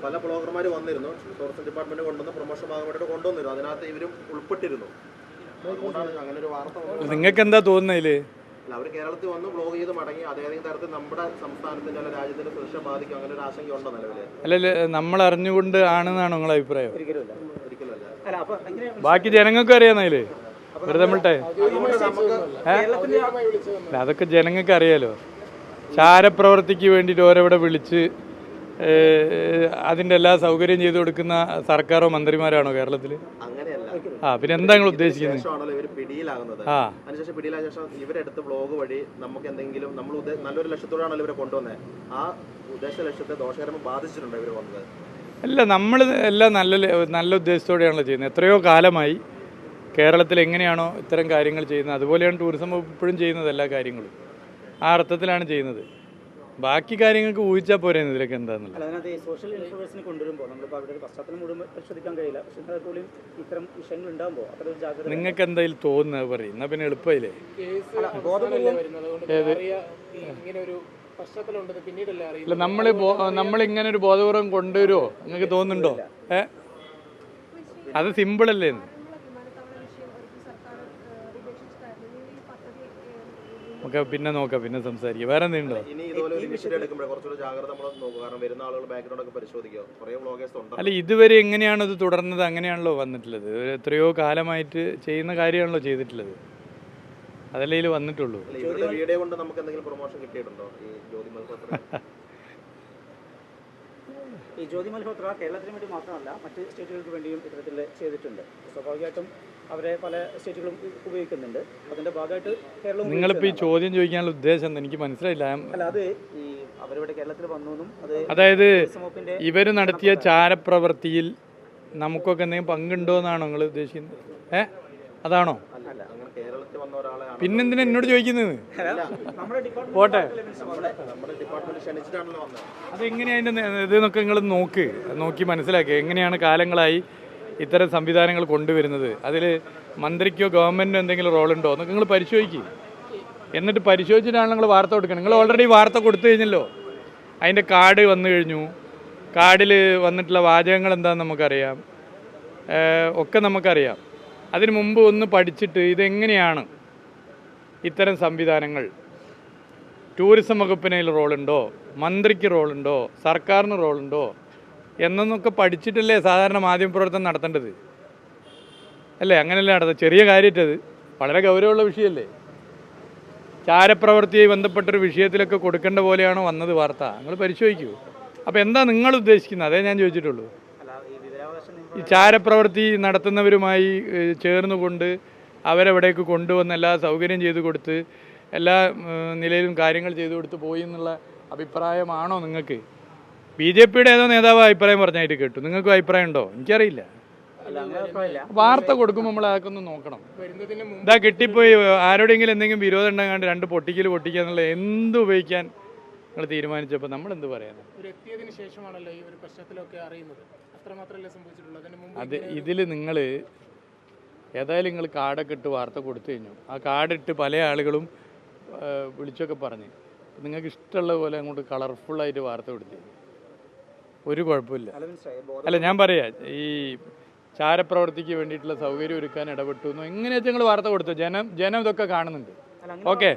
പല ബ്ലോഗർമാർ വന്നിരുന്നു, tourism department കൊണ്ടുവന്ന് പ്രൊമോഷൻ ഭാഗം വേണ്ടിയിട്ട് കൊണ്ടുവന്നിരുന്നു. അതിനകത്ത് ഇവരും ഉൾപ്പെട്ടിരുന്നു. അതുകൊണ്ടാണ് അങ്ങനെ ഒരു വാർത്ത. നിങ്ങൾക്ക് എന്താ തോന്നുന്നതില്? അവർ കേരളത്തിൽ വന്ന് ബ്ലോഗ് ചെയ്ത് മടങ്ങി അതേതെങ്കിലും തരത്തിൽ നമ്മുടെ സംസ്ഥാനത്തിന്റെ അല്ല രാജ്യത്തിന്റെ സുരക്ഷ ബാധിക്കും, അങ്ങനെ ഒരു ആശങ്ക ഉണ്ടോ നിലവില്? അല്ലല്ല, നമ്മൾ അറിഞ്ഞുകൊണ്ട് ആണെന്നാണ് നിങ്ങളെ അഭിപ്രായം? ഒരിക്കലല്ല. ബാക്കി ജനങ്ങൾക്ക് അറിയാന്നതില് വെറുതെ നമ്മൾട്ടെ അതൊക്കെ ജനങ്ങൾക്ക് അറിയാലോ. ചാരപ്രവർത്തിക്ക് വേണ്ടിയിട്ട് ഓരോവിടെ വിളിച്ച് അതിൻ്റെ എല്ലാ സൗകര്യം ചെയ്തു കൊടുക്കുന്ന സർക്കാരോ മന്ത്രിമാരാണോ കേരളത്തിൽ? പിന്നെ എന്താ നിങ്ങൾ ഉദ്ദേശിക്കുന്നത്? അതിനുശേഷം പിടിയിലായ ശേഷം ഇവരെടുത്ത് ബ്ലോഗ് വഴി നമുക്ക് എന്തെങ്കിലും നമ്മൾ നല്ലൊരു ലക്ഷ്യത്തോടെയാണല്ലോ ഇവരെ കൊണ്ടുവന്നത്. ആ ഉദ്ദേശ ലക്ഷ്യത്തെ ദോഷകരമായി ബാധിച്ചിട്ടുണ്ടോ ഇവർ വന്നത്? അല്ല, നമ്മൾ എല്ലാം നല്ല ഉദ്ദേശത്തോടെയാണല്ലോ ചെയ്യുന്നത്. എത്രയോ കാലമായി കേരളത്തിൽ എങ്ങനെയാണോ ഇത്തരം കാര്യങ്ങൾ ചെയ്യുന്നത് അതുപോലെയാണ് ടൂറിസം വകുപ്പ് ഇപ്പോഴും ചെയ്യുന്നത്. എല്ലാ കാര്യങ്ങളും ആ അർത്ഥത്തിലാണ് ചെയ്യുന്നത്. ബാക്കി കാര്യങ്ങൾക്ക് ഊഹിച്ചാൽ പോരെ ഇതിലൊക്കെ എന്താണെന്നുള്ളത്. സോഷ്യൽ ഇൻഫ്ലുവൻസിന് കൊണ്ടുവരുമ്പോൾ നമ്മളിപ്പോൾ അവിടെ ഒരു പശ്ചാത്തലം മുഴുവൻ പരിശോധിക്കാൻ കഴിയില്ല. പക്ഷേ പോലും ഇത്തരം വിഷയങ്ങൾ ഉണ്ടാകുമ്പോൾ അത്ര ഒരു ജാഗ്രത. നിങ്ങൾക്ക് എന്തായാലും തോന്നുന്നത് പറയും, എന്നാൽ പിന്നെ എളുപ്പമില്ലേ? അല്ല, നമ്മളിങ്ങനെ ഒരു ബോധപൂർവം കൊണ്ടുവരുമോ നിങ്ങൾക്ക് തോന്നുന്നുണ്ടോ? അത് സിമ്പിളല്ലേ? നമുക്ക് പിന്നെ നോക്കാം, പിന്നെ സംസാരിക്കാം. വേറെ എന്തെങ്കിലും അല്ല, ഇതുവരെ എങ്ങനെയാണോ ഇത് തുടർന്നത് അങ്ങനെയാണല്ലോ വന്നിട്ടുള്ളത്. എത്രയോ കാലമായിട്ട് ചെയ്യുന്ന കാര്യമാണല്ലോ ചെയ്തിട്ടുള്ളത്. അതല്ലേ ഇതിൽ വന്നിട്ടുള്ളൂ. ഈ ജ്യോതി മൽഹോത്ര കേരളത്തിന് വേണ്ടി മാത്രമല്ല മറ്റ് സ്റ്റേറ്റുകൾക്ക് വേണ്ടിയും ഇത്തരത്തിൽ ചെയ്തിട്ടുണ്ട്. സ്വാഭാവികമായിട്ടും അവരെ പല സ്റ്റേറ്റുകളും ഉപയോഗിക്കുന്നുണ്ട്. അതിന്റെ ഭാഗമായിട്ട് കേരളം. നിങ്ങളിപ്പോൾ ഈ ചോദ്യം ചോദിക്കാനുള്ള ഉദ്ദേശം എനിക്ക് മനസ്സിലായില്ല. അല്ല, അത് ഈ അവരിവിടെ കേരളത്തിൽ വന്നതും അതായത് ഇവർ നടത്തിയ ചാരപ്രവൃത്തിയിൽ നമുക്കൊക്കെ എന്തെങ്കിലും പങ്കുണ്ടോ എന്നാണോ നിങ്ങൾ ഉദ്ദേശിക്കുന്നത്? അതാണോ? പിന്നെന്തിനാ എന്നോട് ചോദിക്കുന്നത്? പോട്ടെ, അതെങ്ങനെയാ അതിൻ്റെ ഇതെന്നൊക്കെ നിങ്ങൾ നോക്കി മനസ്സിലാക്കുക. എങ്ങനെയാണ് കാലങ്ങളായി ഇത്തരം സംവിധാനങ്ങൾ കൊണ്ടുവരുന്നത്? അതിൽ മന്ത്രിക്കോ ഗവൺമെൻറ്റിനോ എന്തെങ്കിലും റോളുണ്ടോ എന്നൊക്കെ നിങ്ങൾ പരിശോധിക്കുക. എന്നിട്ട് പരിശോധിച്ചിട്ടാണ് നിങ്ങൾ വാർത്ത കൊടുക്കണം. നിങ്ങൾ ഓൾറെഡി വാർത്ത കൊടുത്തു കഴിഞ്ഞല്ലോ. അതിൻ്റെ കാർഡ് വന്നു കഴിഞ്ഞു. കാർഡിൽ വന്നിട്ടുള്ള വാചകങ്ങൾ എന്താണെന്ന് നമുക്കറിയാം, ഒക്കെ നമുക്കറിയാം. അതിന് മുമ്പ് ഒന്ന് പഠിച്ചിട്ട് ഇതെങ്ങനെയാണ് ഇത്തരം സംവിധാനങ്ങൾ, ടൂറിസം വകുപ്പിന് റോളുണ്ടോ, മന്ത്രിക്ക് റോളുണ്ടോ, സർക്കാരിന് റോളുണ്ടോ എന്നൊക്കെ പഠിച്ചിട്ടല്ലേ സാധാരണ മാധ്യമപ്രവർത്തനം നടത്തേണ്ടത് അല്ലേ? അങ്ങനെയല്ലേ നടത്തുക? ചെറിയ കാര്യമായിട്ടത് വളരെ ഗൗരവമുള്ള വിഷയമല്ലേ? ചാരപ്രവൃത്തിയായി ബന്ധപ്പെട്ടൊരു വിഷയത്തിലൊക്കെ കൊടുക്കേണ്ട പോലെയാണോ വന്നത് വാർത്ത? നിങ്ങൾ പരിശോധിക്കൂ. അപ്പോൾ എന്താ നിങ്ങൾ ഉദ്ദേശിക്കുന്നത്? അതേ ഞാൻ ചോദിച്ചിട്ടുള്ളൂ. ഈ ചാരപ്രവൃത്തി നടത്തുന്നവരുമായി ചേർന്നുകൊണ്ട് അവരെവിടേക്ക് കൊണ്ടുവന്ന് എല്ലാ സൗകര്യം ചെയ്തു കൊടുത്ത് എല്ലാ നിലയിലും കാര്യങ്ങൾ ചെയ്തു കൊടുത്ത് പോയി എന്നുള്ള അഭിപ്രായമാണോ നിങ്ങൾക്ക്? BJPയുടെ ഏതോ നേതാവ് അഭിപ്രായം പറഞ്ഞായിട്ട് കേട്ടു. നിങ്ങൾക്കും അഭിപ്രായം ഉണ്ടോ? എനിക്കറിയില്ല. വാർത്ത കൊടുക്കുമ്പോൾ നമ്മൾ അതൊക്കെ ഒന്ന് നോക്കണം. ഇതാ കിട്ടിപ്പോയി ആരോടെങ്കിലും എന്തെങ്കിലും വിരോധം ഉണ്ടെങ്കിൽ രണ്ട് പൊട്ടിക്കുക എന്നുള്ള എന്ത് ഉപയോഗിക്കാൻ നിങ്ങൾ തീരുമാനിച്ചപ്പോൾ നമ്മൾ എന്ത് പറയാനാണ്? അത് ഇതിൽ നിങ്ങൾ ഏതായാലും നിങ്ങൾ കാർഡൊക്കെ ഇട്ട് വാർത്ത കൊടുത്തു കഴിഞ്ഞു. ആ കാർഡിട്ട് പല ആളുകളും വിളിച്ചൊക്കെ പറഞ്ഞ് നിങ്ങൾക്ക് ഇഷ്ടമുള്ള പോലെ അങ്ങോട്ട് കളർഫുള്ളായിട്ട് വാർത്ത കൊടുത്തു, ഒരു കുഴപ്പമില്ല. അല്ല, ഞാൻ പറയാം, ഈ ചാരപ്രവർത്തിക്ക് വേണ്ടിയിട്ടുള്ള സൗകര്യം ഒരുക്കാൻ ഇടപെട്ടു എന്നോ എങ്ങനെയാ നിങ്ങൾ വാർത്ത കൊടുത്തു? ജനം ഇതൊക്കെ കാണുന്നുണ്ട്. ഓക്കെ,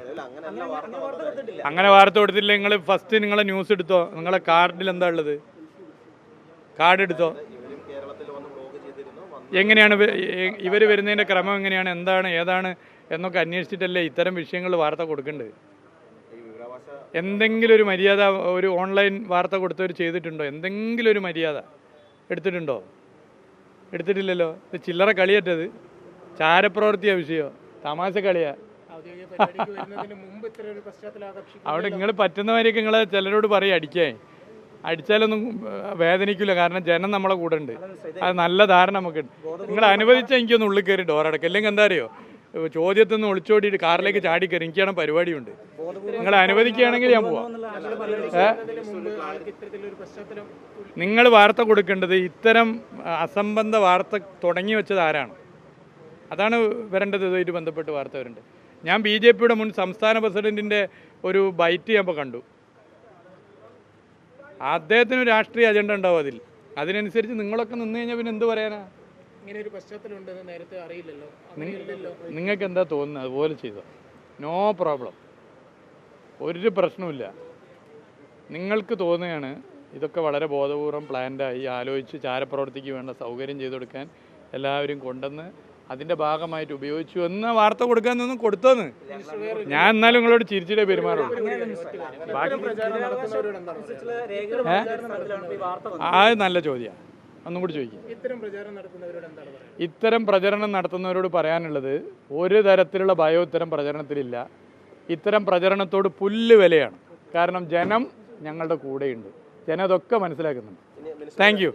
അങ്ങനെ വാർത്ത കൊടുത്തില്ല. നിങ്ങൾ ഫസ്റ്റ് നിങ്ങളെ ന്യൂസ് എടുത്തോ, നിങ്ങളെ കാർഡിൽ എന്താ ഉള്ളത്? കാർഡ് എടുത്തോ. എങ്ങനെയാണ് ഇവർ വരുന്നതിൻ്റെ ക്രമം എങ്ങനെയാണ്, എന്താണ് ഏതാണ് എന്നൊക്കെ അന്വേഷിച്ചിട്ടല്ലേ ഇത്തരം വിഷയങ്ങൾ വാർത്ത കൊടുക്കേണ്ടത്. എന്തെങ്കിലും ഒരു മര്യാദ ഒരു ഓൺലൈൻ വാർത്ത കൊടുത്തവർ ചെയ്തിട്ടുണ്ടോ? എന്തെങ്കിലും ഒരു മര്യാദ എടുത്തിട്ടുണ്ടോ? എടുത്തിട്ടില്ലല്ലോ. ഇത് ചില്ലറ കളിയറ്റത്, ചാരപ്രവൃത്തിയാ വിഷയം, തമാശ കളിയാ. അവിടെ നിങ്ങൾ പറ്റുന്നവരെയൊക്കെ നിങ്ങൾ ചിലരോട് പറയും അടിച്ചാലൊന്നും വേദനിക്കില്ല, കാരണം ജനം നമ്മളെ കൂടെ ഉണ്ട്. അത് നല്ല ധാരണ നമുക്കുണ്ട്. നിങ്ങൾ അനുവദിച്ചാൽ എനിക്കൊന്ന് ഉള്ളിൽ കയറി ഡോറടക്കും. അല്ലെങ്കിൽ എന്താ അറിയോ, ചോദ്യത്തിൽ നിന്ന് ഒളിച്ചോടിയിട്ട് കാറിലേക്ക് ചാടിക്കയറി എനിക്കാണ് പരിപാടിയുണ്ട്. നിങ്ങൾ അനുവദിക്കുകയാണെങ്കിൽ ഞാൻ പോവാം. നിങ്ങൾ വാർത്ത കൊടുക്കേണ്ടത് ഇത്തരം അസംബന്ധ വാർത്ത തുടങ്ങി വെച്ചത് ആരാണ്, അതാണ് വരേണ്ടത്. ഇതുമായിട്ട് ബന്ധപ്പെട്ട് വാർത്ത വരേണ്ടത്. ഞാൻ BJPയുടെ മുൻ സംസ്ഥാന പ്രസിഡന്റിൻ്റെ ഒരു ബൈറ്റ് ഞാൻ ഇപ്പോൾ കണ്ടു. അദ്ദേഹത്തിന് ഒരു രാഷ്ട്രീയ അജണ്ട ഉണ്ടാവും അതിനനുസരിച്ച് നിങ്ങളൊക്കെ നിന്ന് കഴിഞ്ഞാൽ പിന്നെ എന്ത് പറയാനാ? ഇങ്ങനെ ഒരു പശ്ചാത്തലം ഉണ്ടെന്ന് നേരത്തെ അറിയില്ലല്ലോ. നിങ്ങൾക്ക് എന്താ തോന്നുന്നത് അതുപോലെ ചെയ്തോ, നോ പ്രോബ്ലം, ഒരു പ്രശ്നവുമില്ല. നിങ്ങൾക്ക് തോന്നുകയാണ് ഇതൊക്കെ വളരെ ബോധപൂർവം പ്ലാൻഡായി ആലോചിച്ച് ചാരപ്രവർത്തിക്ക് വേണ്ട സൗകര്യം ചെയ്തു കൊടുക്കാൻ എല്ലാവരും കൊണ്ടുവന്ന് അതിൻ്റെ ഭാഗമായിട്ട് ഉപയോഗിച്ചു എന്ന വാർത്ത കൊടുക്കാനൊന്നും കൊടുത്തോന്ന്. ഞാൻ എന്നാലും നിങ്ങളോട് ചിരിച്ചിട്ടേ പെരുമാറുള്ളൂ. അത് നല്ല ചോദ്യമാണ്, ഒന്നും കൂടി ചോദിക്കും. ഇത്തരം പ്രചരണം നടത്തുന്നവരോട് പറയാനുള്ളത് ഒരു തരത്തിലുള്ള ഭയം ഇത്തരം പ്രചരണത്തിലില്ല. ഇത്തരം പ്രചരണത്തോട് പുല്ല് വിലയാണ്. കാരണം ജനം ഞങ്ങളുടെ കൂടെയുണ്ട്, ജനം അതൊക്കെ മനസ്സിലാക്കുന്നുണ്ട്. Thank you.